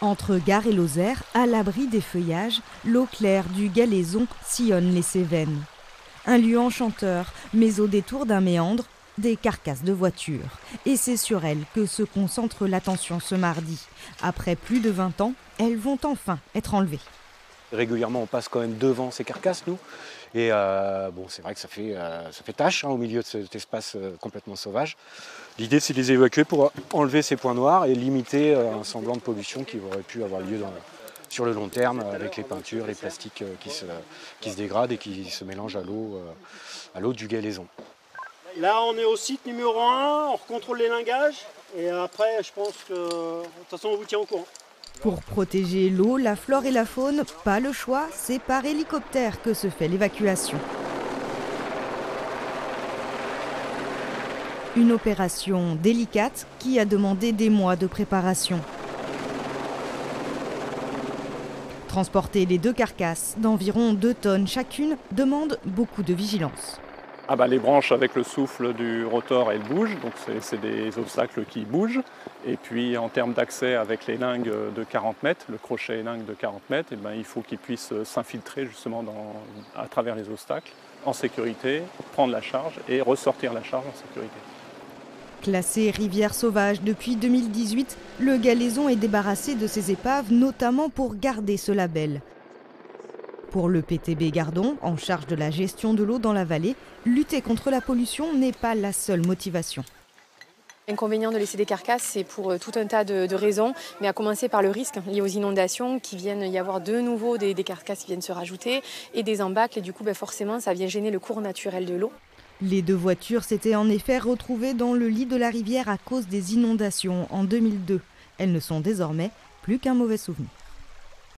Entre Gare et Lozère, à l'abri des feuillages, l'eau claire du Galaison sillonne les Cévennes. Un lieu enchanteur, mais au détour d'un méandre, des carcasses de voitures. Et c'est sur elles que se concentre l'attention ce mardi. Après plus de 20 ans, elles vont enfin être enlevées. Régulièrement, on passe quand même devant ces carcasses, nous. Et bon, c'est vrai que ça fait tâche au milieu de cet espace complètement sauvage. L'idée, c'est de les évacuer pour enlever ces points noirs et limiter un semblant de pollution qui aurait pu avoir lieu sur le long terme avec les peintures, les plastiques qui se dégradent et qui se mélangent à l'eau du Galaison. Là, on est au site numéro 1, on recontrôle les lingages. Et après, je pense que, de toute façon, on vous tient au courant. Pour protéger l'eau, la flore et la faune, pas le choix, c'est par hélicoptère que se fait l'évacuation. Une opération délicate qui a demandé des mois de préparation. Transporter les deux carcasses d'environ 2 tonnes chacune demande beaucoup de vigilance. Les branches avec le souffle du rotor, elles bougent, donc c'est des obstacles qui bougent. Et puis en termes d'accès avec les lingues de 40 mètres, le crochet et lingue de 40 mètres, il faut qu'ils puissent s'infiltrer justement à travers les obstacles en sécurité, prendre la charge et ressortir la charge en sécurité. Classé rivière sauvage depuis 2018, le Galaison est débarrassé de ses épaves, notamment pour garder ce label. Pour le PTB Gardon, en charge de la gestion de l'eau dans la vallée, lutter contre la pollution n'est pas la seule motivation. L'inconvénient de laisser des carcasses, c'est pour tout un tas de raisons, mais à commencer par le risque lié aux inondations, qui viennent y avoir de nouveau des carcasses qui viennent se rajouter, et des embâcles, et du coup forcément ça vient gêner le cours naturel de l'eau. Les 2 voitures s'étaient en effet retrouvées dans le lit de la rivière à cause des inondations en 2002. Elles ne sont désormais plus qu'un mauvais souvenir.